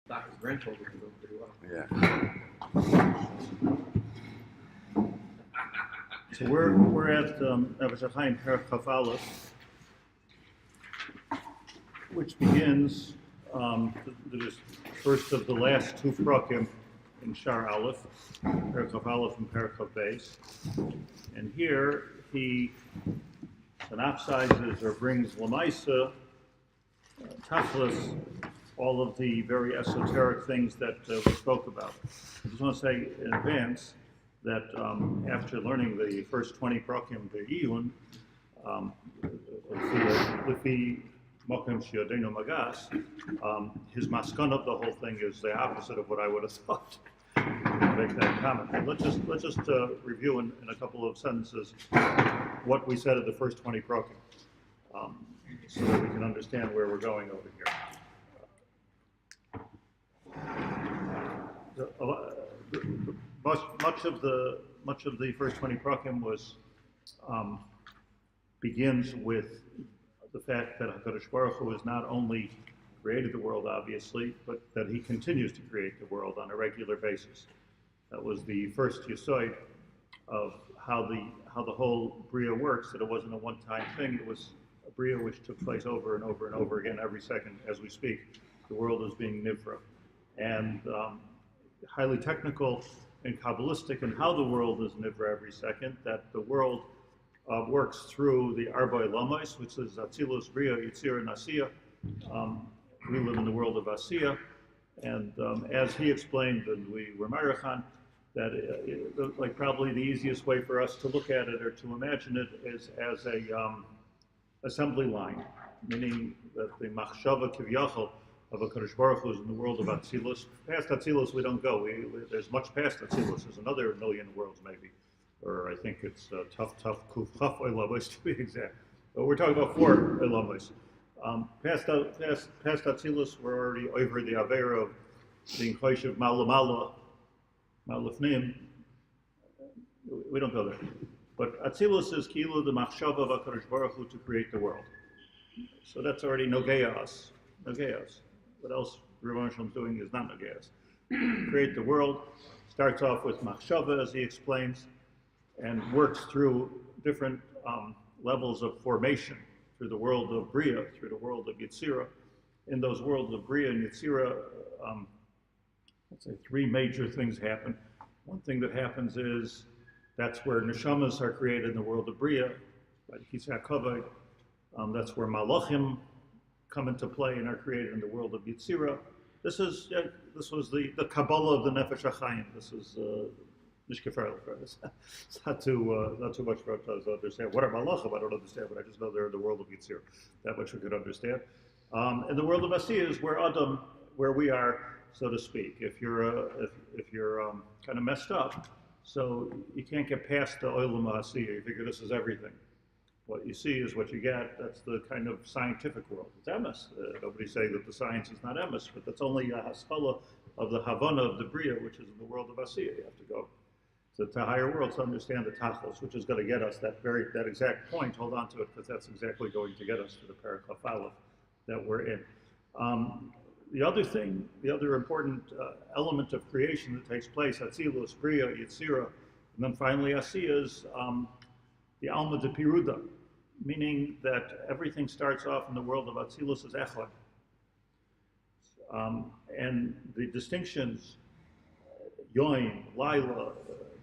Doctor's grandchildren can do pretty well. Yeah. So we're at Nefesh Hachaim Perek Chaf Aleph, which begins the first of the last two prakim in Shaar Aleph, Perek Chaf Aleph and Perek Chaf Beis. And here he synopsizes or brings Lamaisa, Tachlis, all of the very esoteric things that we spoke about. I just want to say in advance that after learning the first 20 prakim be'iyun, Lifi Mokim Shiodenu Magas, his maskana of the whole thing is the opposite of what I would have thought. Make that comment. But let's just review in a couple of sentences what we said at the first 20 prakim, so that we can understand where we're going over here. Much of the first 20 prakim was begins with the fact that HaKadosh Baruch Hu has not only created the world, obviously, but that he continues to create the world on a regular basis. That was the first yesod of how the whole bria works. That it wasn't a one-time thing. It was a bria which took place over and over and over again every second as we speak. The world is being nivra, and highly technical and Kabbalistic in how the world is nivra every second, that the world works through the Arba'ei Lamas, which is Atzilus, Bria, Yitzira, and Asiya. We live in the world of Asiya, and as he explained, and we were Marachan, that like probably the easiest way for us to look at it or to imagine it is as a assembly line, meaning that the Machshava Kivyachal of HaKadosh Baruch Hu is in the world of Atzilus. Past Atzilus we don't go. There's much past Atzilus. There's another million worlds maybe. Or I think it's tough, Kuf Chaf Oilamos to be exact. But we're talking about 4 Oilamos. Past Atzilus, we're already over the Avera of being Choishev Malamala, Malafnim. We don't go there. But Atzilus is Kilu, the Machshava of HaKadosh Baruch Hu to create the world. So that's already Nogeas. What else Rav is doing is not Nogeas. Create the world, starts off with Machshava, as he explains, and works through different levels of formation, through the world of Bria, through the world of Yitzira. In those worlds of Bria and Yitzira, let's say 3 major things happen. One thing that happens is that's where neshamas are created in the world of Bria, by the Kisei HaKavod. That's where malachim come into play and are created in the world of Yitzira. This was the Kabbalah of the Nefesh Hachaim. This is Nishkeferel. It's not too much for us to understand. What are malachim? I don't understand, but I just know they're in the world of Yitzira. That much we could understand. And the world of Asiya is where Adam, where we are, so to speak. If you're kind of messed up, so you can't get past the Olam Asiya. You figure this is everything. What you see is what you get. That's the kind of scientific world. It's emes. Nobody's saying that the science is not emes, but that's only a haskalah of the Havana of the Bria, which is in the world of Asiya. You have to go to higher worlds to understand the Tachlos, which is going to get us that exact point. Hold on to it, because that's exactly going to get us to the Perek Chaf Aleph that we're in. The other important element of creation that takes place, Atzilus, Bria, Yitzira, and then finally Asiya is the Alma de Piruda, meaning that everything starts off in the world of Atzilus as Echad. And the distinctions, Yoim, Laila,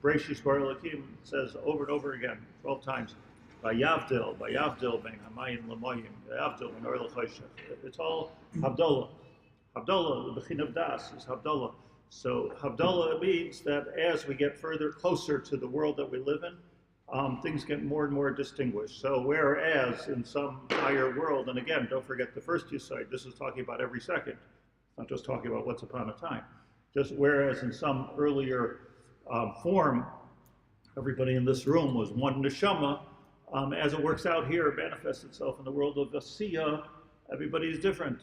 Breishis Bar Elokim, says over and over again, 12 times, Vayavdil, Ben Hamayim Lamayim, Vayavdil, Ben Orel Chayshech. It's all Havdalah. Havdalah, the Bechin of Das is Havdalah. So Havdalah means that as we get closer to the world that we live in, things get more and more distinguished. So whereas in some higher world, and again, don't forget the first yesod, this is talking about every second. It's not just talking about once upon a time. Just whereas in some earlier form, everybody in this room was one neshama, as it works out here, it manifests itself in the world of Asiya. Everybody is different.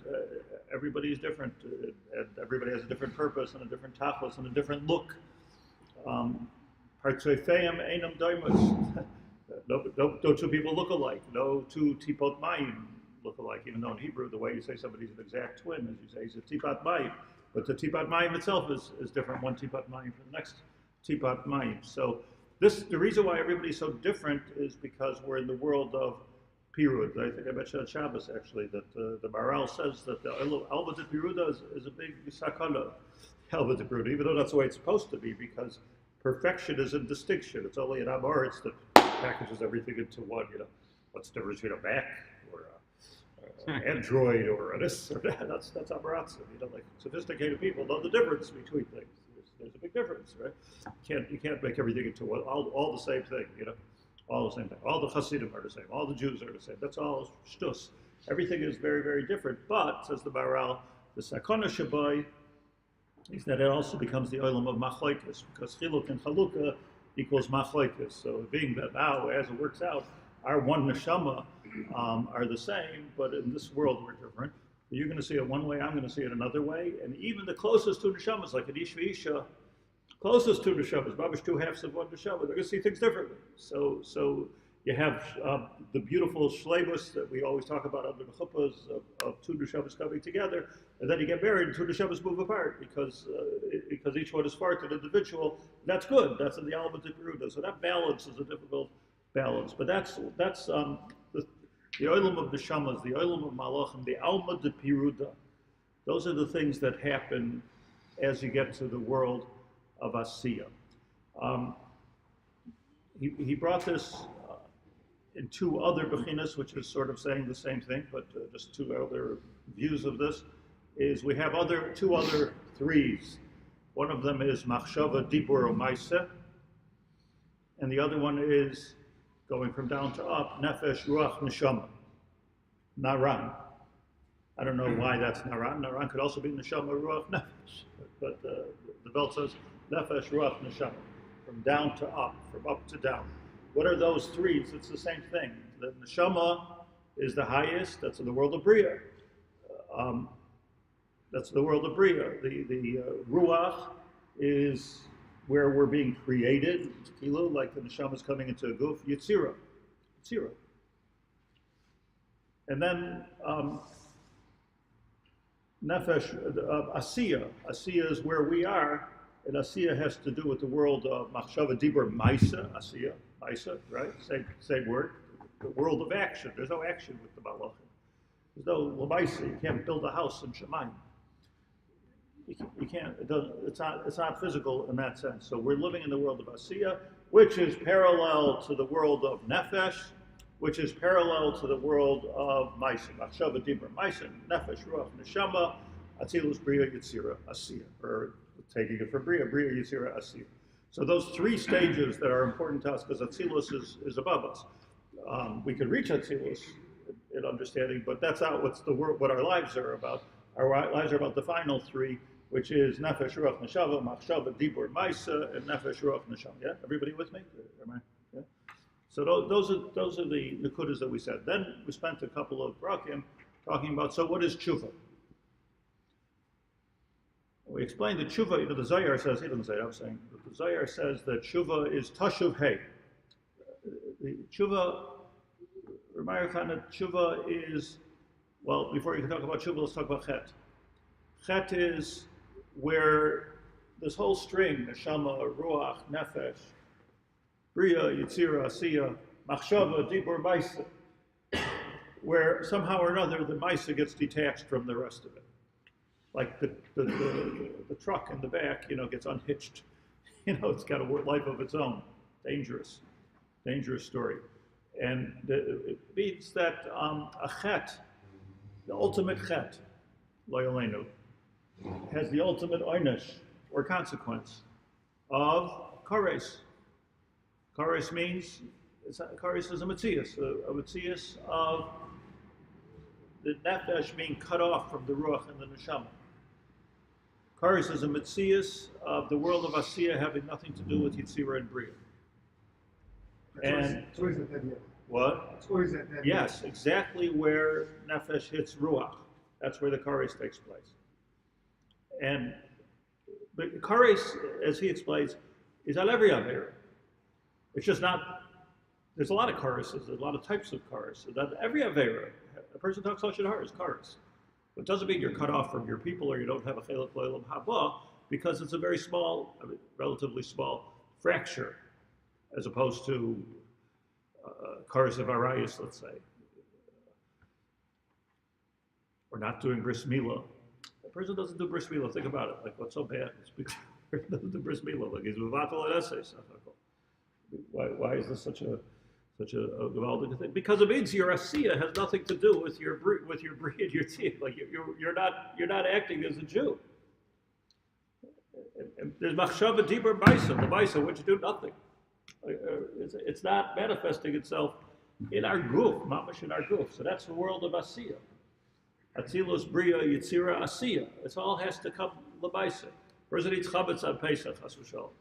Everybody is different. And everybody has a different purpose and a different tachlis and a different look. Hartzoifeim einam doimus. No two people look alike. No two tipot mayim look alike. Even though in Hebrew, the way you say somebody's an exact twin is you say he's a tipat mayim. But the tipat mayim itself is different, one tipat mayim from the next tipat mayim. So the reason why everybody's so different is because we're in the world of pirud. I think I mentioned on Shabbos actually that the Maral says that the alba de piruda is a big sakana, alba de piruda, even though that's the way it's supposed to be, because perfection is in distinction. It's only an Amoritz that packages everything into one. What's the difference between a Mac or Android or this or that? That's Amoritz. Like sophisticated people know the difference between things. There's a big difference, right? You can't make everything into one, all the same thing. All the same thing. All the Hasidim are the same. All the Jews are the same. That's all shtus. Everything is very, very different. But, says the Maral, the Sakona Shabai is that it also becomes the olam of machlokes, because chiluk and chalukah equals machlokes. So being that now, as it works out, our one neshama are the same, but in this world we're different. You're going to see it one way, I'm going to see it another way, and even the closest two neshamas, like an ish v'isha, closest two neshamas, babish two halves of one neshama, they're going to see things differently. So you have the beautiful shleimus that we always talk about under the chuppahs of two neshamas coming together, and then you get married and two neshamas move apart because each one is far to the individual. That's good. That's in the alma de peruda. So that balance is a difficult balance. But that's the olam of neshamas, the olam of malachim, the alma de peruda. Those are the things that happen as you get to the world of Asiya. He brought this in two other bechinas, which is sort of saying the same thing, but just two other views of this, is we have two other threes. One of them is machshava, dibur, or maaseh, and the other one is, going from down to up, nefesh, ruach, neshama, naran. I don't know why that's naran. Naran could also be neshama, ruach, nefesh, but the belt says nefesh, ruach, neshama, from down to up, from up to down. What are those threes? It's the same thing. The neshama is the highest. That's in the world of bria. That's the world of bria. The ruach is where we're being created. Like the neshama is coming into a guf. Yitzira. And then nefesh, asiya. Asiya is where we are. And asiya has to do with the world of machshava, dibur, maisa, asiya. Maisa, right? Same word. The world of action. There's no action with the malachim. There's no lamaisa. You can't build a house in Shemayim. You can't. It's not physical in that sense. So we're living in the world of Asiya, which is parallel to the world of Nefesh, which is parallel to the world of Maisa. Machshava, dibur, Maisa, Nefesh, Ruach, Neshama, Atzilus, Bria, Yitzira, Asiya. Or taking it from Bria, Yitzira, Asiya. So those three stages that are important to us, because Atzilus is above us. We can reach Atzilus in understanding, but that's not what our lives are about. Our lives are about the final three, which is Nefesh, Ruach, Neshama, Machshava, Dibur, Maisa, and Nefesh, Ruach, Neshama. Yeah, everybody with me? Am I? Yeah. So those are the nekudas that we said. Then we spent a couple of brakim talking about, so what is tshuva? We explained that tshuva, the Zohar says, he doesn't say it, I'm saying, but the Zohar says that tshuva is tashuv hey. The tshuva, Ramayr Khan, tshuva is, well, before you can talk about tshuva, let's talk about chet. Chet is where this whole string, neshama, ruach, nefesh, bria, yitzira, asiya, machshava, dibur, maisa, where somehow or another the maisa gets detached from the rest of it. Like the truck in the back, gets unhitched. It's got a life of its own. Dangerous story. And it means that a chet, the ultimate chet, lo yaleinu, has the ultimate oynish, or consequence, of kares. Kares means, kares is a metzias of the nefesh being cut off from the ruach and the neshama. Kares is a metzias of the world of Asiya having nothing to do with Yitzira and Bria. And so is it that yet? What? So is that yes, exactly where nefesh hits ruach. That's where the kares takes place. But kares, as he explains, is al every avera. It's just not. There's a lot of kareses. There's a lot of types of kares. So that every avera, a person talks lashon hara is kares. It doesn't mean you're cut off from your people or you don't have a Chelek L'Olam Haba, because it's a very small, relatively small fracture, as opposed to Karas of Arayas, let's say. Or not doing bris milah. A person doesn't do bris milah. Think about it. Like, what's so bad? It's because a person doesn't do bris milah. Like, he's mevatel an essay. Why is this such a gewaldige thing? Because it means your asiya has nothing to do with your bri and your tziyah. Like, you're not acting as a Jew. And there's machshava dibur baisa, the baisa, which do nothing. It's not manifesting itself in our guf, mamash in our guf. So that's the world of asiya. Atzilus bria yitzira asiya. It all has to come lebaisa. Person eats chametz on Pesach, chas v'shalom.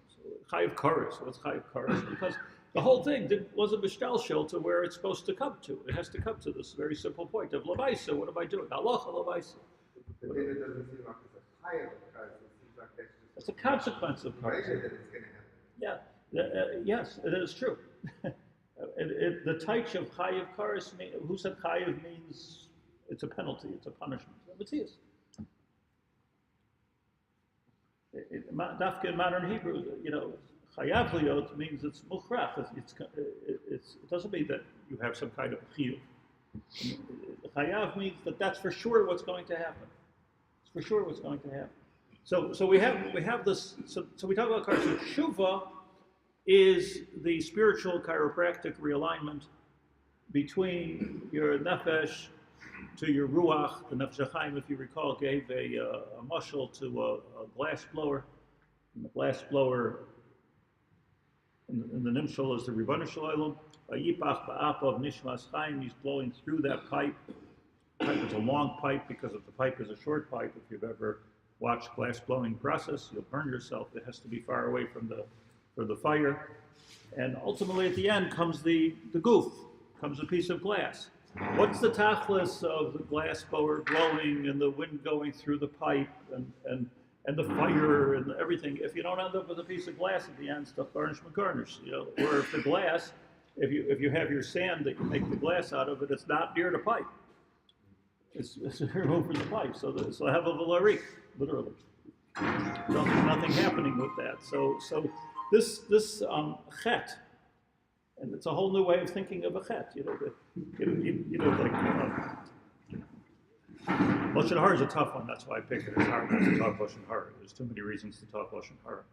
Chayiv kares. What's chayiv kares? Because the whole thing wasn't mishtalshel to where it's supposed to come to. It has to come to this very simple point of lebaisa. What am I doing? Halacha lebaisa. But then it doesn't seem like it's a chayiv kares. It seems like that's just It's a consequence of kares. that it's going to happen. Yeah. Yes, it is true. The taich of chayiv kares, who said chayiv means it's a penalty, it's a punishment. It's his. Dafka in modern Hebrew, chayav liot means it's mukhrach. It doesn't mean that you have some kind of chiyuv. Chayav means that that's for sure what's going to happen. It's for sure what's going to happen. So we have this. So we talk about kares. Tshuva is the spiritual chiropractic realignment between your nefesh to your ruach. The Nefesh Hachaim, if you recall, gave a mashal to a glass blower. And the glass blower in the nimshal is the Ribono Shel Olam. Yipach ba'apav nishmas chaim. He's blowing through that pipe. The pipe is a long pipe because if the pipe is a short pipe, if you've ever watched glass blowing process, you'll burn yourself. It has to be far away from the fire. And ultimately at the end comes the goof, comes a piece of glass. What's the tachlis of the glass blower blowing and the wind going through the pipe and the fire and everything? If you don't end up with a piece of glass at the end, stuff garnish McGarnish, or if the glass, if you have your sand that you make the glass out of it, it's not near the pipe. It's removed from the pipe. So have a valarik, literally. Nothing happening with that. So this chet, and it's a whole new way of thinking of a chet. Lashon Hara is a tough one. That's why I picked it. It's hard not to talk Lashon Hara. There's too many reasons to talk Lashon Hara.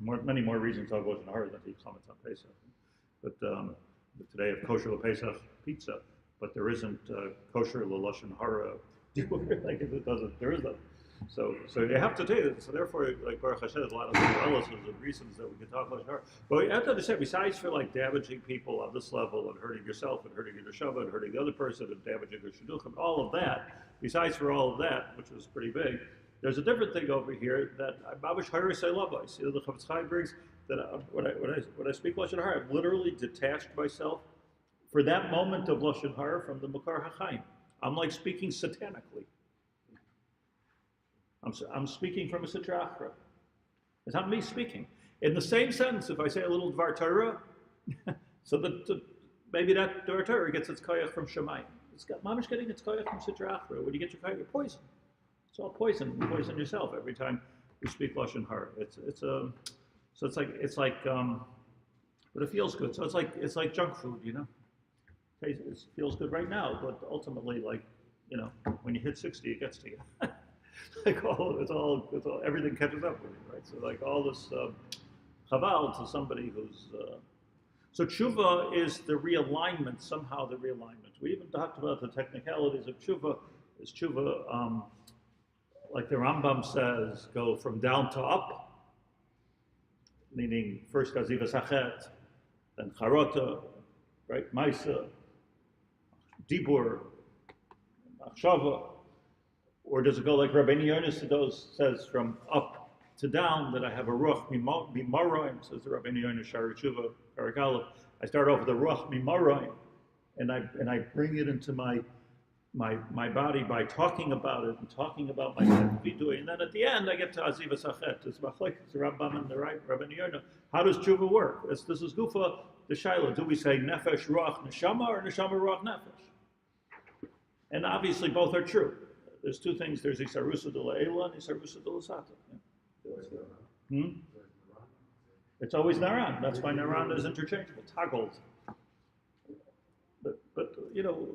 Many more reasons to talk Lashon Hara than to eat chametz on Pesach. But today I have kosher Pesach pizza, but there isn't kosher Lashon Hara. Like it doesn't. There is none. So you have to take it. So therefore, like Baruch Hashem, there's a lot of relatives and reasons that we can talk Lashon Hara. But you have to understand, besides for like damaging people on this level and hurting yourself and hurting your neshama and hurting the other person and damaging your shidduchim, all of that, besides for all of that, which was pretty big, there's a different thing over here that Babish Hayrei Labais. The Chavetz Chaim brings that when I speak Lashon Hara, I've literally detached myself for that moment of Lashon Hara from the Makar HaChaim. I'm like speaking satanically. I'm speaking from a Sitra Achra. It's not me speaking. In the same sentence, if I say a little Dvar Torah, so that maybe that Dvar Torah gets its koyach from Shemayim. Mamish getting its koyach from Sitra Achra. When you get your koyach, you're poison. It's all poison. You poison yourself every time you speak Lashon Hara. It's like, but it feels good. So it's like junk food, It feels good right now, but ultimately, when you hit 60, it gets to you. Everything catches up with you, right? So like all this chaval to somebody who's so tshuva is the realignment, somehow the realignment. We even talked about the technicalities of tshuva. Is tshuva like the Rambam says, go from down to up, meaning first azivas hachet, then charota, right? Maisa, dibur, achshava. Or does it go like Rabbeinu Yonah says from up to down, that I have a ruach mimaroim, says the Rabbeinu Yonah Shaar Tshuva Paragalov. I start off with a ruach mimaroim, and I bring it into my body by talking about it and talking about my vidui, and then at the end I get to azivas hachet. It's the Rambam and the Rabbeinu Yonah. How does tshuva work? This is gufa the shaila. Do we say nefesh ruach neshama or neshama ruach nefesh? And obviously both are true. there's two things. There's Isarusa de La'ela and Isarusa de L'Sata. Yeah. It's always Naran. That's why Naran is interchangeable, toggled. But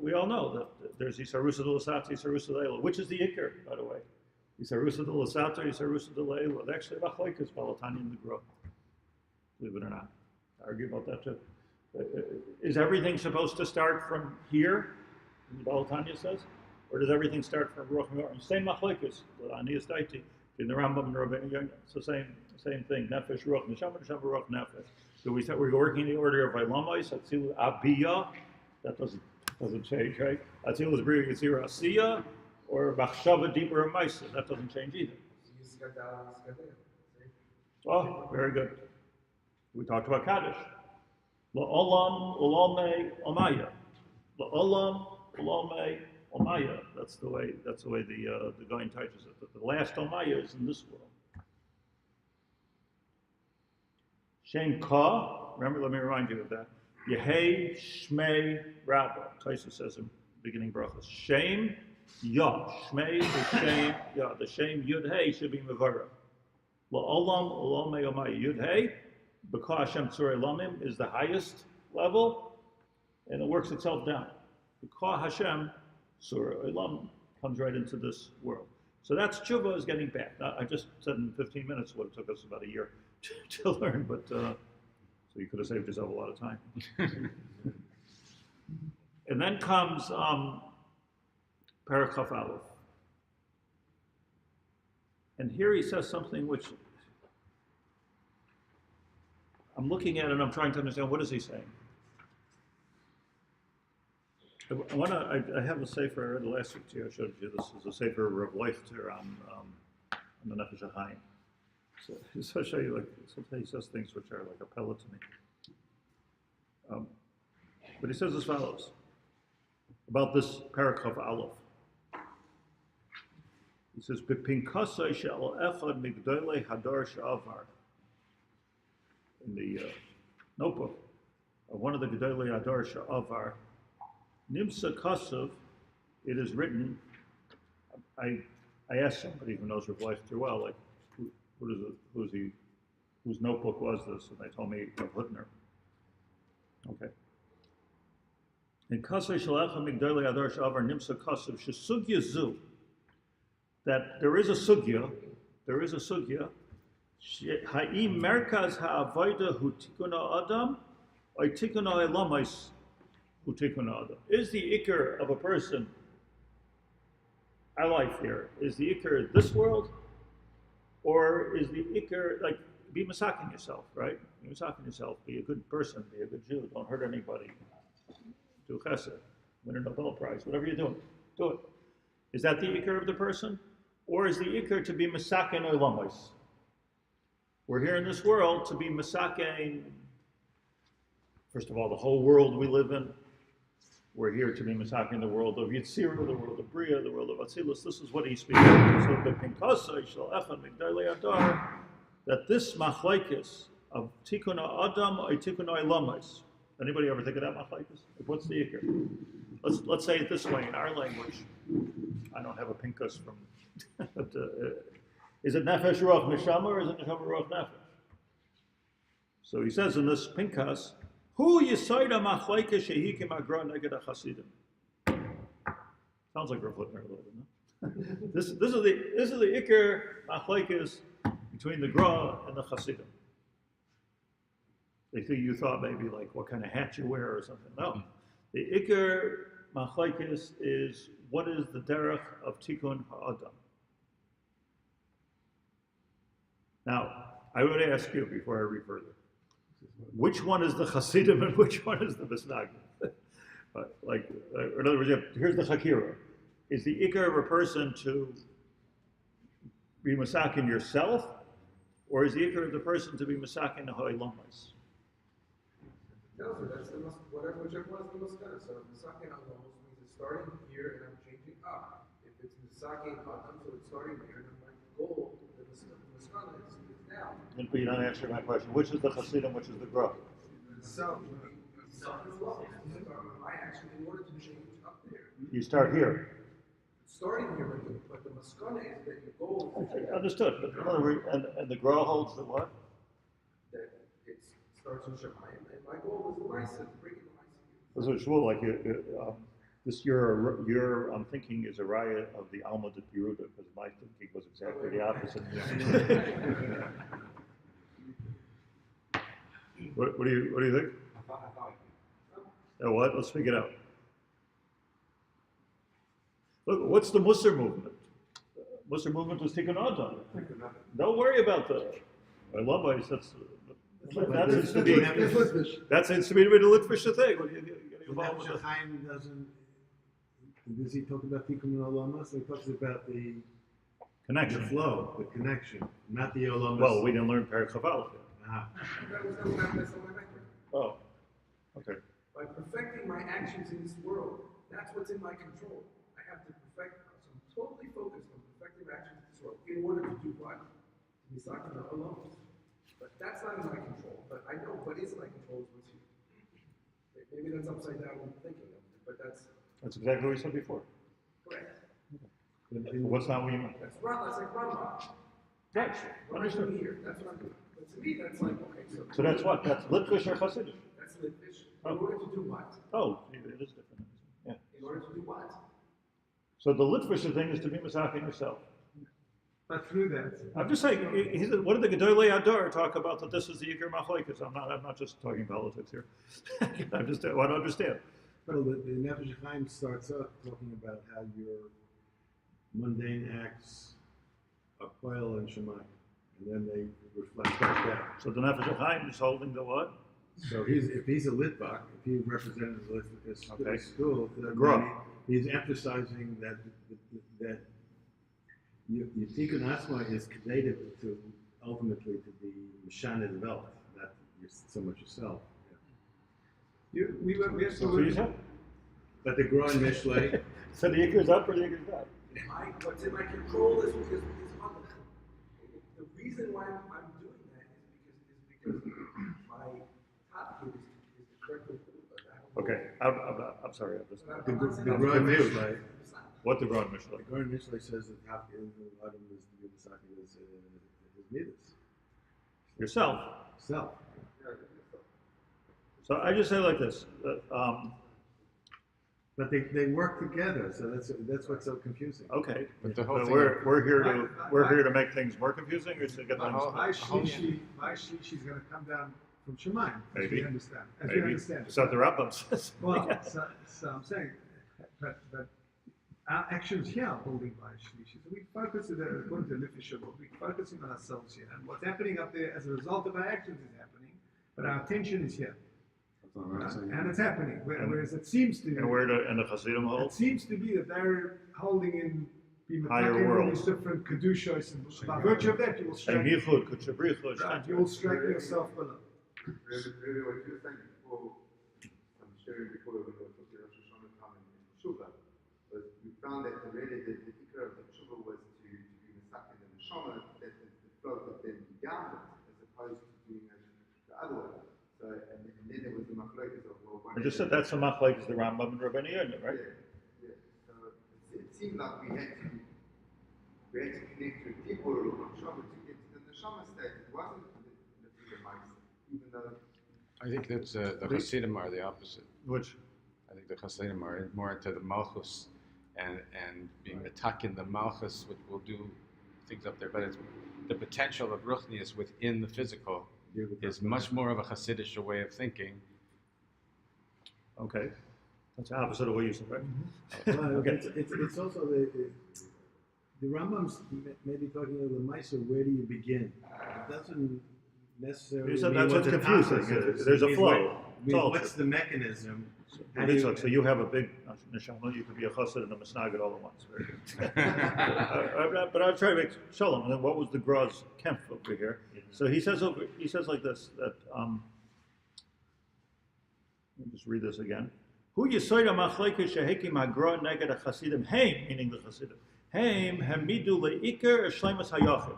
we all know that there's Isarusa de L'Sata, Isarusa de La'ela. Which is the Iker, by the way? Isarusa de L'Sata, Isarusa de La'ela. They actually Machlekes Balatanya in the Gro. Believe it or not. I argue about that too. Is everything supposed to start from here, the Balatanya says? Or does everything start from Ruach HaKodesh? Same Machlekes, Aniyas Daiti, in the Rambam and Rabbeinu Yonah. It's the same thing. Nefesh, Ruach, Neshama, Ruach, Nefesh. So we're working in the order of Vailamais, Atzilu, Abiyah. That doesn't change, right? Atzilu is Bria Yitzira Asiya, or Machshava, deeper of Maisa. That doesn't change either. Oh, very good. We talked about Kaddish. La'olam, ulame, omaya. La'olam, ulame, omaya. That's the way the Gaon teaches it. The last omaya is in this world. Shem ka, remember, let me remind you of that. Yehei Shmei Rabba. Taisa says in beginning brachas. Shem Ya. Shmei is Shem Ya. The Shem Yud Hey should be Mevarah. La'olam Ulame Omaya. Yud Hey, B'ka Hashem Tzurei Lamim is the highest level, and it works itself down. B'ka Hashem Tzurei Lamim comes right into this world. So that's tshuva is getting back. Now, I just said in 15 minutes what it took us about a year to learn, but so you could have saved yourself a lot of time. And then comes Parak Chaf Aleph. And here he says something which I'm looking at and I'm trying to understand, what is he saying? I have a sefer, the last week I showed you, this is a sefer of Reb Leichter on the Nefesh Hachaim. So I'll show you, like, sometimes he says things which are like a pellet to me. But he says as follows about this Parak of Aleph. He says, "B'pinkasai she'al echad migdolei hadar she'avar." In the notebook of one of the Gedolei Hadar she'avar, Nimsa Kasav, it is written. I asked somebody who knows Reb Leichter well, like, whose notebook was this? And they told me Rav Hutner. Okay. In Kasei Shalecha Migdolei Hadar She'avar Nimsa Kasav Shesugya Zu, that there is a sugya. Ha'im merkaz ha'avoda hu tikuna adam, or tikuna elamais hu tikuna adam. Is the ikar of a person, our life here, is the ikar this world, or is the ikar, like, be masakin yourself, right? Be masakin yourself, be a good person, be a good Jew, don't hurt anybody, do chesed, win a Nobel Prize, whatever you're doing, do it. Is that the ikar of the person? Or is the ikar to be masakin elamais? We're here in this world to be masakin, first of all, the whole world we live in. We're here to be masakin the world of Yitzira, the world of Bria, the world of Atzilus. This is what he's speaking. So the Pinkasa Shal Echad Migdolei Hadar, that this machlekes of Tikuna Adam or Tikuna Elamais. Anybody ever think of that machlekes? What's the ikar? Let's say it this way in our language. I don't have a pinkas from. But, is it Nefesh Ruach Neshama or is it Neshama Ruach Nefesh? So he says in this pinkas, Hu Yisoida Machlekes Shehikim Agra Neged HaChasidim. Sounds like Rav Hutner a little bit, no? This is the Iker Machlekes between the Gra and the Chasidim. They think you thought maybe like what kind of hat you wear or something. No. The Iker Machlekes is what is the derech of Tikkun Ha'adam. Now, I would ask you before I read further, which one is the Hasidim and which one is the Misnagdim? In other words, here's the Chakira. Is the Ikar of a person to be Masakin yourself, or is the Ikar of the person to be Masakin the Ha'ilamas? No, so that's whichever one is the Maskana. So Masakin Ha'ilamas means it's starting here and I'm changing up. If it's Masakin Adam, so it's starting here and my goal, the Maskana is now. But you're not answering my question. Which is the Hasidim, which is the Gra? Self as well. I actually, in order to change up there. You start here. starting here, but the maskana is that your goal is Understood, but in other words, and the Gra holds the what? that it starts with Shemayim, and my goal is the Ma'aseh, bringing the Ma'aseh. So Shmuel, like this, your thinking is a raya of the Alma de Peruda, because my thinking was exactly the opposite. What do you think? What? Let's figure it out. Look, what's the Musar movement? Musar movement was Tikkun Adam. Don't worry about that. I love it. That seems to be the Litvish thing. Nefesh Hachaim does he talk about Tikkun Olam? So he talks about the connection, the flow, the connection, not the Olam. Well, we didn't learn Perek Chaval. Oh, okay. By perfecting my actions in this world, that's what's in my control. I have to perfect, so I'm totally focused on perfecting my actions in this world in order to do what? Misakin alone. But that's not in my control. But I know what is in my control is what's here. Maybe that's upside down thinking of it, but that's exactly what we said before. correct. What's not what you meant? That's like Rambam. Right. What am I doing here? That's what I'm doing. But to me, that's like, okay, So that's what? That's Litvish or Hasidic? That's Litvish. In order to do what? Oh, it is different. Yeah. In order to do what? So the Litvish thing is to be Masakin yourself. But through that, I'm just saying, what did the Gedolei Ador talk about that this is the Yikar Machlokes? I'm not just talking politics here. I want to understand. Well, the Nefesh Hachaim starts out talking about how your mundane acts are Kollel and Shemayim, and then they reflect back down. So the Nefesh Hachaim is holding the what? So if he's a Litvak, if he represented the Litvak school, Gra. he's emphasizing that your Tikkun Asma is connected to ultimately to be Mishana the Welt, not so much yourself. we have So to you said? But the Gra and Mishlei, So the Yikar is up or the Yikar is down? What's in my control is other. The reason why I'm doing that is because my top kid is the correct. Okay, I'm sorry. the Gra and Mishlei. What the Gra and Mishlei? The Gra and Mishlei says that half the Adam is to be the second is his midas. Yourself. Self. So I just say like this. But they work together, so that's what's so confusing. Okay, But the whole but thing we're here to make things more confusing, or to get them. my shlishi is going to come down from Shemayim. As Maybe. we understand. As we Maybe. understand. So the Rambam says. Well, so I'm saying, but our actions here are holding by shlishi. So we focus according to Nefesh Hachaim, we're focusing on ourselves here, and what's happening up there as a result of our actions is happening, but our attention is here. And it's happening, whereas it seems to. And where the Hasidim It hold? seems to be that they're holding in Higher all worlds. these different kedushos, and by virtue of that, you will straighten, Yichud, Kutchabrichud, right, you will straighten yourself below. Really, what you're saying before, I'm sharing before we were talking about Rosh Hashanah time in Shuvah, but we found that really the ikra of the Shuvah was to be Mesach in the Neshama, that the flow that then began with, as opposed to doing it the other way. So, and then there was the machlokes of, well, I just said that's the machlokes is the Rambam and Rabbi Yaakov, right? Yeah. So it seemed like we had to connect to a deeper Neshama to get to the Neshama state. It wasn't the Ma'aseh, even though. I think that's the Hasidim are the opposite. Which? I think the Hasidim are more into the Malchus and being attacking the Malchus, which will do things up there. But it's the potential of Ruchnius within the physical is much more of a Hasidic way of thinking. Okay, that's the opposite of what you said, right? Well, Okay. it's also the Rambam's maybe talking about the Maisa. Where do you begin? It doesn't necessarily. You said mean that's what what's the confusing. process is. There's a It means flow. It's all what's the mechanism? So you have a big neshama. You could be a chassid and a misnagid all at once. Very good. But I'll try to make shalom. And then what was the Graz Kempf over here? So he says like this that let me just read this again. Hu yisoid ha-machlokes sheheki magra neged ha-chasidim heim, meaning the chasidim. Heim hamidu le'iker shleimus hayachid.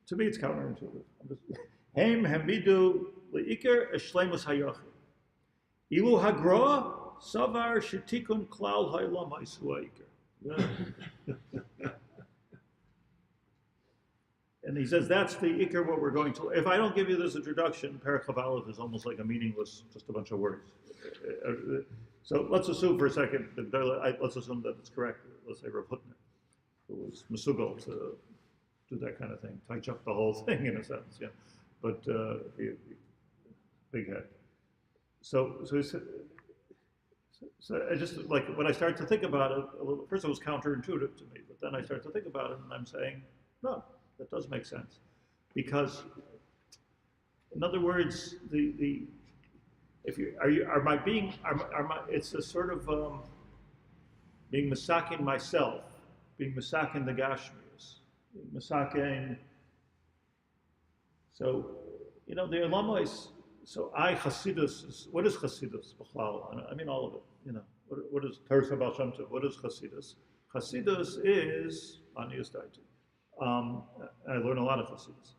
To me, it's counterintuitive. Heim hamidu le'iker shleimus hayachid. Ilu hagra savar shetikun klal ha'olam hu ha'ikar. And he says that's the ikar what we're going to. If I don't give you this introduction, Perek Aleph is almost like a meaningless, just a bunch of words. So let's assume for a second, let's assume that it's correct. Let's say Rav Hutner, who was Mesugal to do that kind of thing, touch up the whole thing in a sense, yeah. But big head. So he said, so I just like when I started to think about it a little. First, it was counterintuitive to me, but then I started to think about it, and I'm saying, no, that does make sense, because, in other words, it's a sort of being misakin myself, being misakin the gashmius, misakin. So, the Olamais. So Chassidus. What is Chassidus? I mean all of it. What is Torah Baal Shem Tov? What is Chassidus? Chassidus is Anius Daiti. I learned a lot of Chassidus.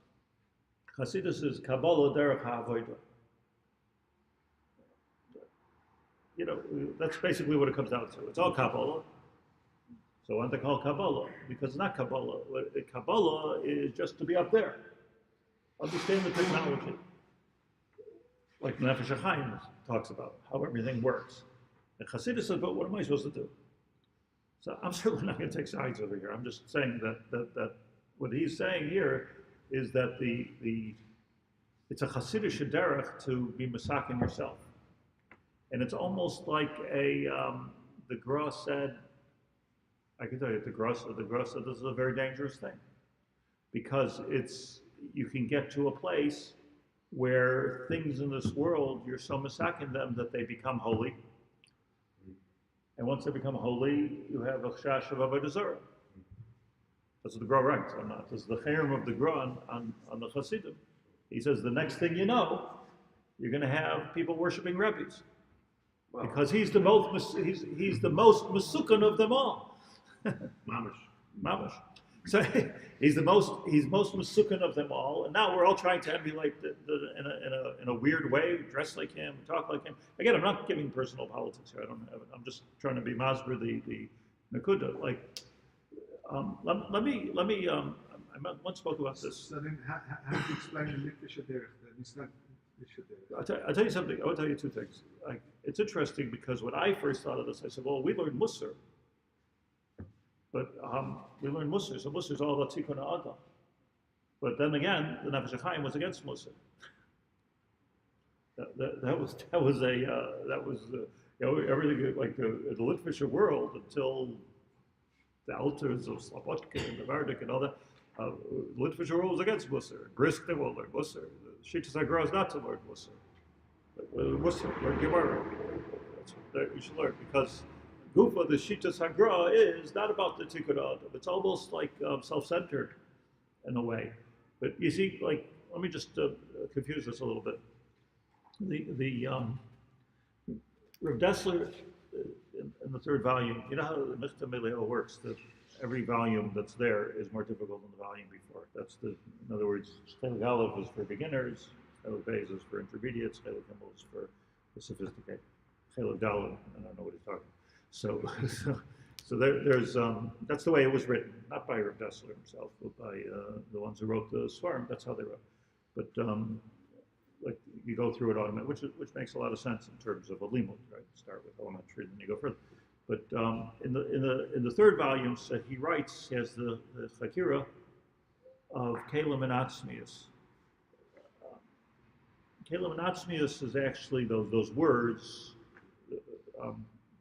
Chassidus is Kabbalah derech ha'avodah. That's basically what it comes down to. It's all Kabbalah. So why don't they call it Kabbalah? Because it's not Kabbalah. Kabbalah is just to be up there. Understand the technology. Like Nefesh Hachaim talks about how everything works. And Chassidus says, but what am I supposed to do? So I'm certainly not going to take sides over here. I'm just saying that what he's saying here is that it's a Chassidish derech to be masakin yourself. And it's almost like the Gra said, I can tell you, the Gra said this is a very dangerous thing. Because you can get to a place where things in this world, you're so masakin them that they become holy. And once they become holy, you have a chash of avodah zarah. That's what the Gra writes on that. This is the chayrim of the Gra on the Chassidim. He says the next thing you know, you're going to have people worshiping rabbis. Wow. Because he's the most masukan of them all. Mamash. So he's most masukan of them all, and now we're all trying to emulate in a weird way, dress like him, talk like him. Again, I'm not giving personal politics here. I don't have it. I'm just trying to be masber the nakuda. Like, let me. I once spoke about this. So then, how do you explain the Nefesh Haderech? It's not Nefesh Haderech. I'll tell you something. I will tell you two things. It's interesting because when I first thought of this, I said, well, we learned Musar. But we learned Musar, so Musar is all about Tikkun Ha'adam. But then again, the Nefesh Hachaim was against Musar. That was everything like the Litvisher world until the altars of Slobodkin and the Vardik and all that. The Litvisher world was against Musar. Brisk they will learn Musar. The Shittas HaGra is not to learn Musar. Musar, learn Gemara. That's what you should learn because. Gufa, the Shittas HaGra is not about the Tikkun Ha'adam. It's almost like self-centered in a way. But you see, like, let me just confuse this a little bit. The Rav Dessler in the third volume, you know how the Mitzvah Meleo works, that every volume that's there is more difficult than the volume before. In other words, Chelek Aleph is for beginners, Chelek Beis is for intermediates, Chelek Gimel is for the sophisticated. Chelek Dalet, I don't know what he's talking about. So there's that's the way it was written, not by Rav Dessler himself, but by the ones who wrote the Svarim. That's how they wrote. But like you go through it automatically, which makes a lot of sense in terms of a limud, right? Start with elementary, then you go further. But in the third volume, so he has the Chakira of Kalim and Atzmius. Kalim and Atzmius is actually those words.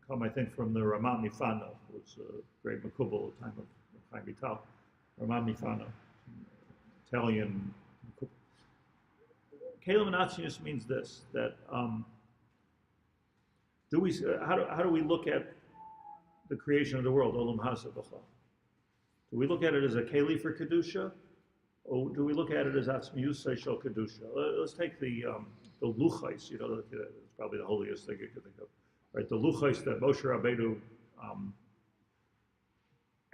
Come, I think, from the Ramat Mifano, who was a great Makubal at the time of Chaim Vital. Ramat Mifano, Italian Makubal. Kalim and Atzmius means this, that how do we look at the creation of the world, Olam Hasa B'chal? Do we look at it as a Keli for Kedusha, or do we look at it as Atzmius Shel Kedusha? Let's take the Luchais, it's probably the holiest thing you could think of. Right, the Luchais that Moshe Rabbeinu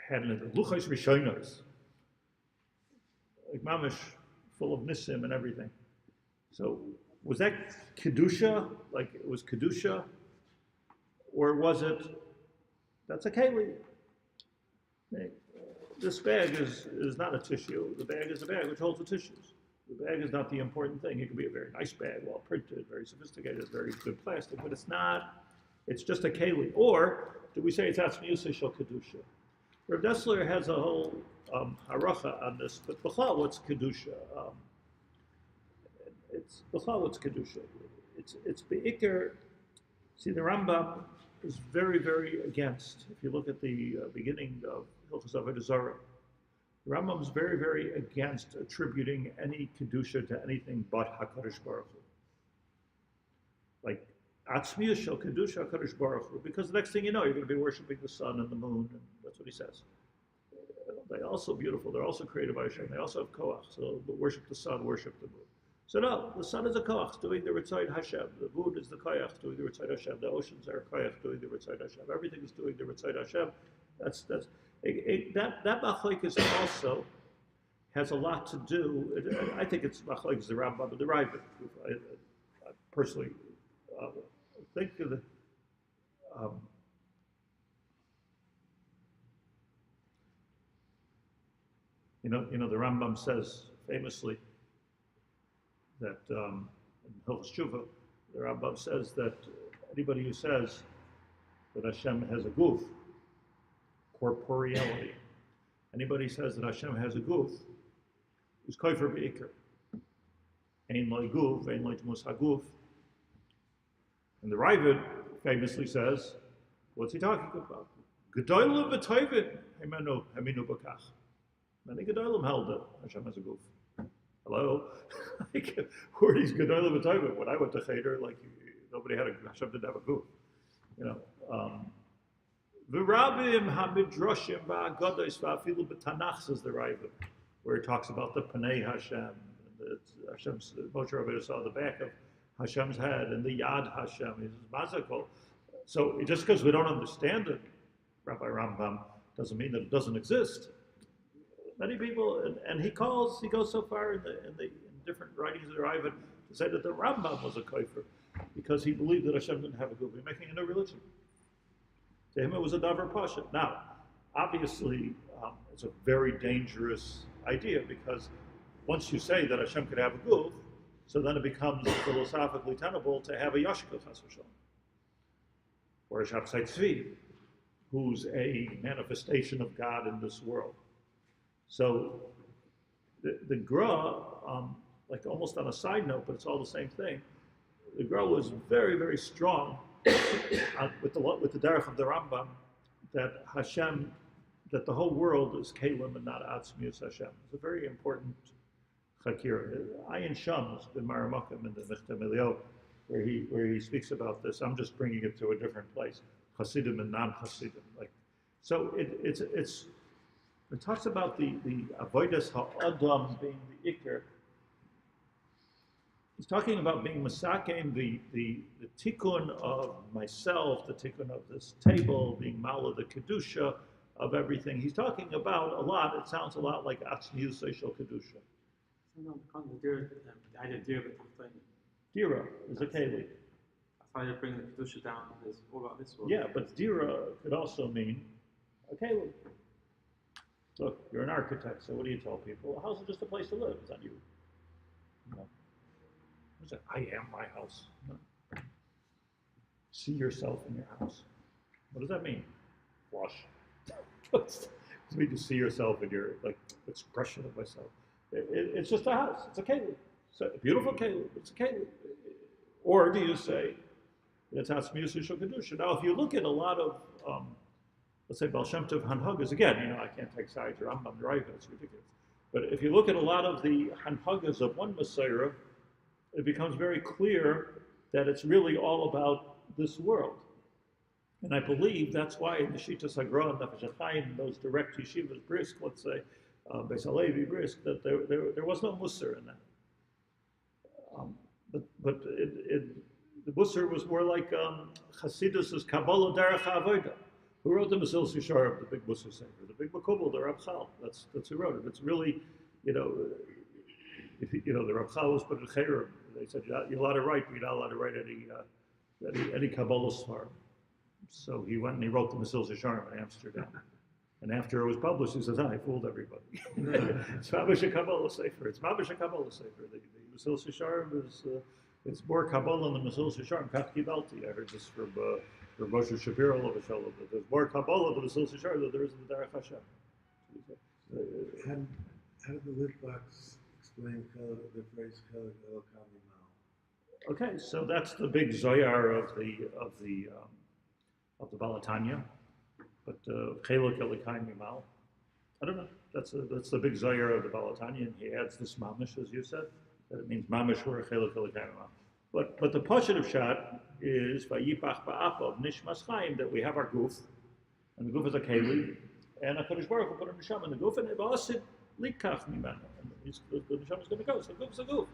had in it, the Luchais Rishonos, like Mamish, full of Nissim and everything. So was that Kedusha? Like it was Kedusha? Or was it, that's a keli. This bag is not a tissue. The bag is a bag which holds the tissues. The bag is not the important thing. It could be a very nice bag, well printed, very sophisticated, very good plastic, but it's not, it's just a keli. Or do we say it's atzmiyus shel kedusha? Rav Dessler has a whole haracha on this, but b'chlal, what's kedusha? It's b'chlal, what's kedusha? It's be'ikr. See, the Rambam is very, very against. If you look at the beginning of Hilchos Avodah Zarah, the Rambam is very, very against attributing any kedusha to anything but Hakadosh Baruch Hu. Like atzmiyus shel kedusha Hakadosh Baruch Hu, because the next thing you know, you're going to be worshiping the sun and the moon, and that's what he says. They're also beautiful. They're also created by Hashem. They also have koach. So worship the sun, worship the moon. So no, the sun is a koach doing the Ritzayt Hashem. The moon is the koach doing the Ritzayt Hashem. The oceans are a koach doing the Ritzayt Hashem. Everything is doing the Ritzayt Hashem. That machlokes also has a lot to do. I think it's machlokes the Rambam and the Rav. I personally think of the. You know, the Rambam says famously that in Hilchos Tshuva, the Rambam says that anybody who says that Hashem has a guf, corporeality, anybody says that Hashem has a guf, is kofer be'ikr. Ein loy guf, ein loy tmus haguf. And the Ravid famously says, what's he talking about? Gedolim v'toivin heminu b'kach. Many gedolim held that Hashem has a guf. Hello? Who are these gedolim v'toivin? When I went to Cheder, like nobody had Hashem didn't have a guf. You know. V'rabim hamidrashim v'agodos v'afilu b'tanach, says the Ravid, where he talks about the Panei Hashem. Hashem's, Moshe Rabbeinu saw the back of Hashem's head and the Yad Hashem. He says, Mazakol. So just because we don't understand it, Rabbi Rambam, doesn't mean that it doesn't exist. Many people, and he goes so far in different writings of the Ravid to say that the Rambam was a kofer because he believed that Hashem didn't have a guf. He's making a new religion. To him, it was a davar pasha. Now, obviously, it's a very dangerous idea because once you say that Hashem could have a guf, so then it becomes philosophically tenable to have a yashka chas v'shalom, or a shabsai tzvi, who's a manifestation of God in this world. So the Gra, like almost on a side note, but it's all the same thing, the Gra was very, very strong with the derech of the Rambam that Hashem, that the whole world is Kalim and not Atzmius Hashem. It's a very important chakir. Ayin Shams, the Maramakim in the Nechtem Elio, where he speaks about this. I'm just bringing it to a different place. Hasidim and non-Hasidim. Like, so it talks about the avodas ha'adam being the ikr. He's talking about being masakein, the tikkun of myself, the tikkun of this table, being mala, the kedusha of everything. He's talking about a lot. It sounds a lot like atzmiyus shel kedusha. No, the idea of dira b'tachtonim. Dira is a keli. That's why they're bringing the kedusha down. It's all about this world. Yeah, but dira could also mean a keli. Look, you're an architect, so what do you tell people? A house is just a place to live. It's not you. No. What is it? I am my house. No. See yourself in your house. What does that mean? Flush. What does it mean to see yourself in your expression of myself? It's just a house. It's a keli. It's a beautiful keli. It's a keli. Or do you say it's atzmiyus shel kedusha? Now, if you look at a lot of let's say Baal Shem Tov Hanhagas, again, I can't take sides or I'm right, it's ridiculous. But if you look at a lot of the Hanhagas of one Messiah, it becomes very clear that it's really all about this world. And I believe that's why in the Shitas Hagra and Nefesh Hachaim, those direct yeshivas, brisk, let's say, Beis Halevi, brisk, that there was no Musar in that. But the Musar was more like Chasidus' Kabbalah Derech HaAvodah. Who wrote the Mesilas Yesharim, the big Musar sefer? The big Makubal, the Reb Chaim. That's who wrote it. It's really, the Reb Chaim was put in Shiurim. They said you're allowed to write, but you're not allowed to write any Kabbalah svar. So he went and he wrote the Mesilas Yesharim in Amsterdam. And after it was published, he says, I fooled everybody. It's Mabish Kabbalah Sefer. It's Mabish Kabbalah Sefer. The Mesilas Yesharim is it's more Kabbalah than the Mesilas Yesharim. Kach Kibalti. I heard this from Moshe Shapiro of Shalom. There's more Kabbalah than the Mesilas Yesharim than there is in the Derech Hashem. How did the Litvaks explain the phrase Kehillat Shivtei Yeshurun? Okay, so that's the big Zoyar of the Balatanya. But Kehillat Shivtei, I don't know. That's the big Zoyar of the Balatanya, and he adds this mamish, as you said, that it means mamish or Kehillat Shivtei. But the positive shot is Vayipach Ba'apav Nishmas Chaim, that we have our goof, and the goof is a keli, and a Kadosh Baruch Hu put a neshama in the goof, and it asid likach mimenu, and the neshama is going to go. So the goof is a goof.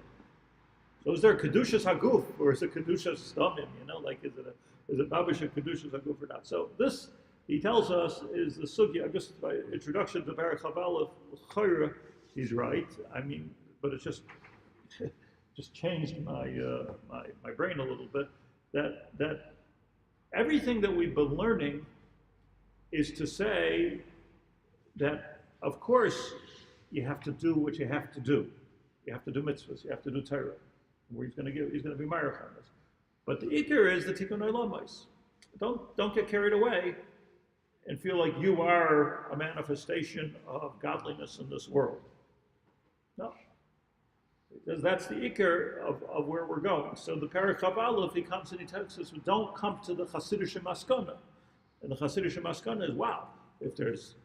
So is there Kedushas Haguf, or is it Kedushas Stomim? Like is it Babish Kedushas Haguf or not? So this, he tells us, is the sugya. Just by introduction to Baruch Haber, Chayra, he's right. I mean, but it's just changed my brain a little bit. That everything that we've been learning is to say that, of course, you have to do what you have to do. You have to do mitzvahs. You have to do Torah. Where he's going to be Marach on this. But the ikar is the tikkun olamos. Don't get carried away and feel like you are a manifestation of godliness in this world. No. Because that's the ikar of where we're going. So the Perek Aleph, he comes and he tells us, don't come to the Hasidic Maskana. And the Hasidic Maskana is, wow, if there's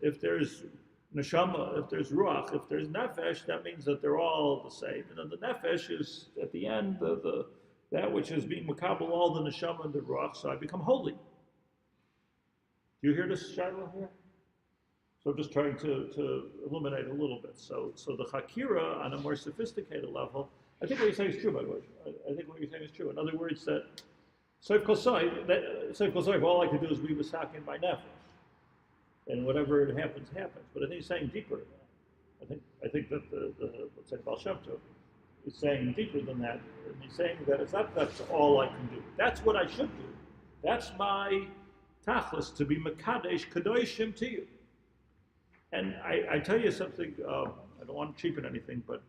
neshama, if there's ruach, if there's nefesh, that means that they're all the same. And then the nefesh is, at the end, that which is being makabel all the neshama and the ruach, so I become holy. Do you hear this, Shiloh, here? So I'm just trying to illuminate a little bit. So the Hakira, on a more sophisticated level, I think what you're saying is true, by the way. I think what you're saying is true. In other words, that Seif Kol Seif, all I could do is be misakin my nefesh. And whatever it happens, happens. But I think he's saying deeper than that. I think that let's say Baal Shem Tov is saying deeper than that. And he's saying that it's not that's all I can do. That's what I should do. That's my tachlis, to be Mekadesh Kadoshim to you. And I tell you something, I don't want to cheapen anything, but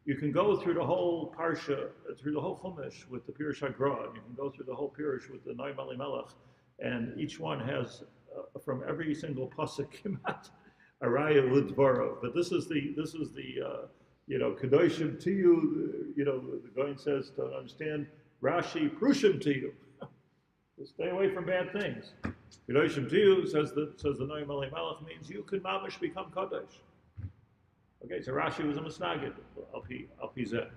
you can go through the whole Parsha, through the whole Chumash with the Pirush HaGra, and you can go through the whole Pirush with the Noam Elimelech, and each one has from every single pasuk kimat araya lidvaro. But this is the kadoshim to you. The Goin says to understand Rashi prushim to you. Stay away from bad things. Kadoshim to you says the Noam Elimelech means you can mamish become kadosh. Okay, so Rashi was a masnagid al pi zeh.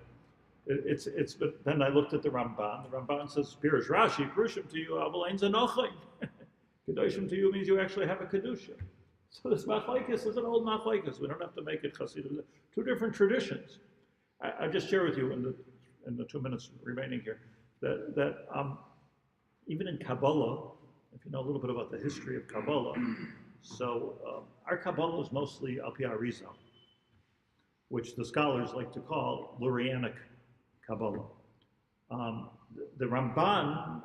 But then I looked at the Ramban. The Ramban says Pirush Rashi prushim to you aval ein zanochin. Kedoshim to you means you actually have a kedusha. So this machlokes is an old machlokes. We don't have to make it chassid. Two different traditions. I just share with you in the 2 minutes remaining here that even in Kabbalah, if you know a little bit about the history of Kabbalah, so our Kabbalah is mostly al pi Arizal, which the scholars like to call Lurianic Kabbalah. The Ramban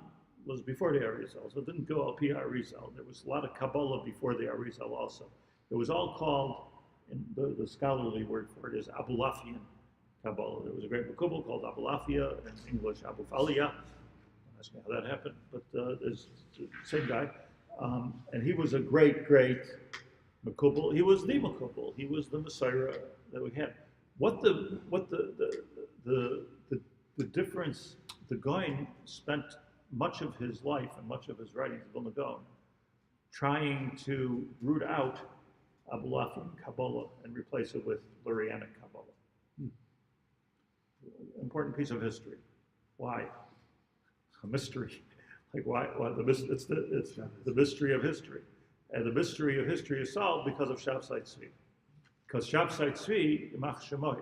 was before the Arizal, so it didn't go al pi Arizal. There was a lot of Kabbalah before the Arizal also. It was all called, in the scholarly word for it is Abulafian Kabbalah. There was a great Makubal called Abulafia, in English Abufalia. Don't ask me how that happened, but there's the same guy. And he was a great Makubal. He was the Makubal. He was the Messiah that we had. What the difference, the Goin spent much of his life and much of his writings, Vilna Gaon, trying to root out Abulafian Kabbalah and replace it with Lurianic Kabbalah. Important piece of history. Why? A mystery. Like why? It's the mystery of history, and the mystery of history is solved because of Shabsai Tzvi. Because Shabsai Tzvi, Yimach Shemoy,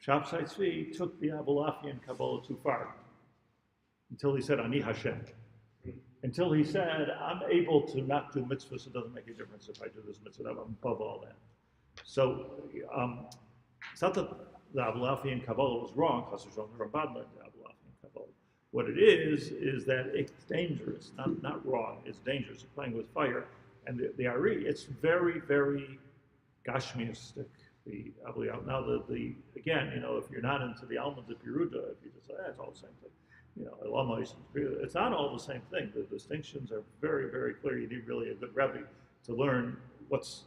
Shabsai Tzvi took the Abulafian Kabbalah too far. Until he said, Ani Hashem. Until he said, I'm able to not do mitzvahs, it doesn't make a difference if I do this mitzvah, I'm above all that. So, it's not that the Abulafian Kabbalah was wrong, the Ramban learned the Abulafian Kabbalah, What it is that it's dangerous, not wrong. It's dangerous. You're playing with fire, and the Ari, it's very, very gashmiistic. Now the again, if you're not into the Almond of Yeruda, if you just say it's all the same thing, it's not all the same thing. The distinctions are very, very clear. You need really a good Rebbe to learn what's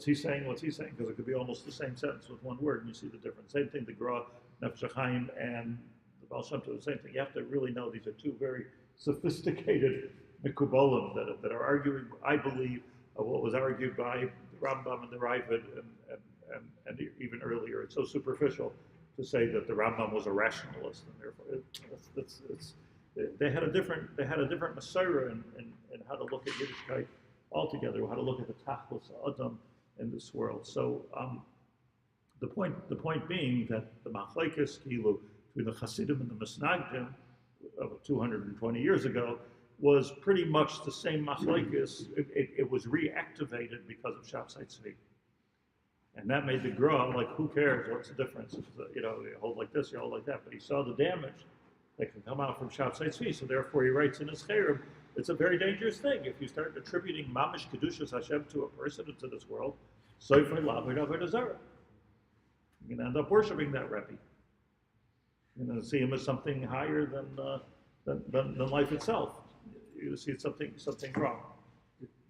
he saying, because it could be almost the same sentence with one word, and you see the difference. Same thing, the Gra, Nefesh Hachaim, and the Baal Shem Tov, the same thing. You have to really know these are two very sophisticated Mikubalim that are arguing, I believe, of what was argued by the Rambam and the Raavad and even earlier. It's so superficial to say that the Rambam was a rationalist, and therefore they had a different Messiah in how to look at Yiddishkeit altogether, how to look at the Tachlis Adam in this world. So the point being that the Machlekes between the Hasidim and the Misnagdim of 220 years ago was pretty much the same Machlekes. It was reactivated because of Shabtai Tzvi. And that made the Gra, like, who cares? What's the difference? You hold like this, you hold like that. But he saw the damage that can come out from Shabtai Tzvi. So therefore he writes in his Shiurim, it's a very dangerous thing. If you start attributing Mamish Kedushas Hashem to a person into this world, Sofer Lavod Avodah Zarah. You're going to end up worshiping that Rebbe. You're going to see him as something higher than life itself. You see it's something wrong.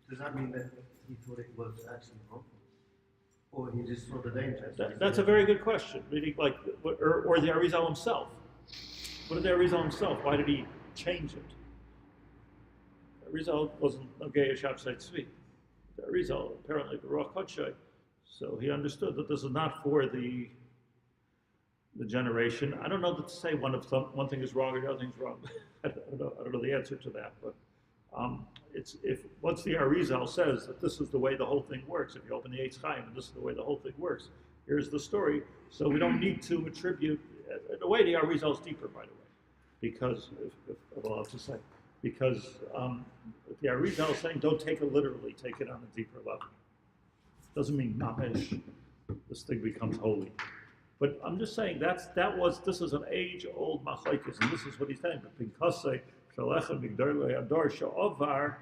Does that mean that he thought it was actually wrong? Or he just saw the danger? That's a very good question. Meaning, or the Arizal himself. What did the Arizal himself? Why did he change it? The Arizal wasn't no gay Shabtai Tzvi. The Arizal apparently the Ruach Kodshay. So he understood that this is not for the generation. I don't know that to say one thing is wrong or the other thing is wrong. I don't know the answer to that. But once the Arizal says that this is the way the whole thing works, if you open the Eitz Chaim and this is the way the whole thing works, here's the story. So we don't need to attribute. In a way, the Arizal is deeper, by the way, because if I'm allowed to say, because the Arizal is saying don't take it literally, take it on a deeper level. Doesn't mean mamish. This thing becomes holy. But I'm just saying this is an age-old machlekes, and this is what he's saying. But pinkasei shalecha migdolei ador she'ovar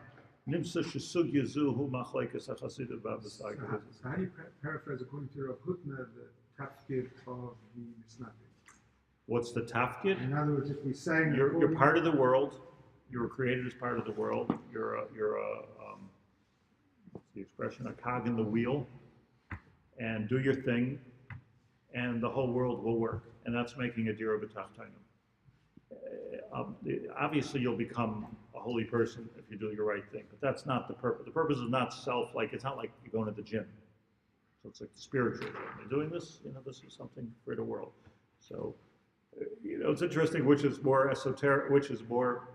nimsa shesug yezuhu machlekes hachasidim b'avasai. So how do you paraphrase according to Rav Hutner the tafkid of the Misnagdim? What's the tafkid? In other words, if we say you're part of the world, you were created as part of the world. You're what's the expression? A cog in the wheel, and do your thing, and the whole world will work. And that's making a dira b'tachtainim. Obviously, you'll become a holy person if you do your right thing, but that's not the purpose. The purpose is not it's not like you're going to the gym. So it's like the spiritual. You're doing this, this is something for the world. So, it's interesting which is more esoteric, which is more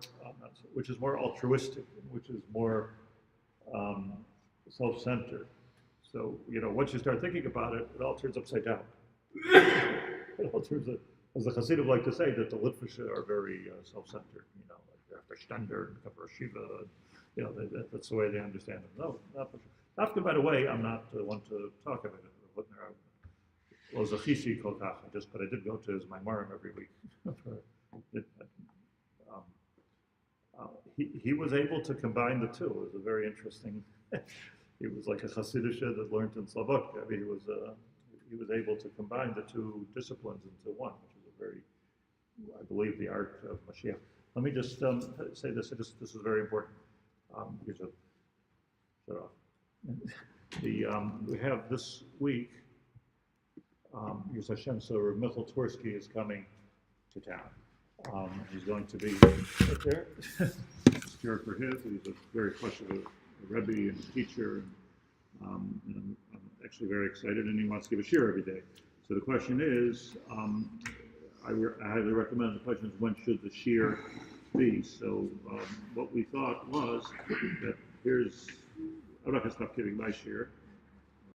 altruistic, which is more self-centered. So, once you start thinking about it, it all turns upside down. It all turns, as the Hasidim like to say, that the Litvisha are very self-centered. Like they're Stender and Kafar Shiva. That's the way they understand it. No, not for sure. After, by the way, I'm not the one to talk about it. But I did go to his Maimarim every week. He was able to combine the two. It was a very interesting. He was like a Chasidisha that learned in Slavotka. I mean, he was able to combine the two disciplines into one, which is a very, I believe, the art of Mashiach. Let me just say this. This is very important. Here's a shut off. We have this week. Here's Hashem. So Rav Michal Tursky is coming to town. He's going to be right there. Stuart for his. He's a very questionable Rebbe and teacher. And I'm actually very excited, and he wants to give a shiur every day. So the question is, I highly recommend. The question is, when should the shiur be? So what we thought was that I'm not going to stop giving my shiur.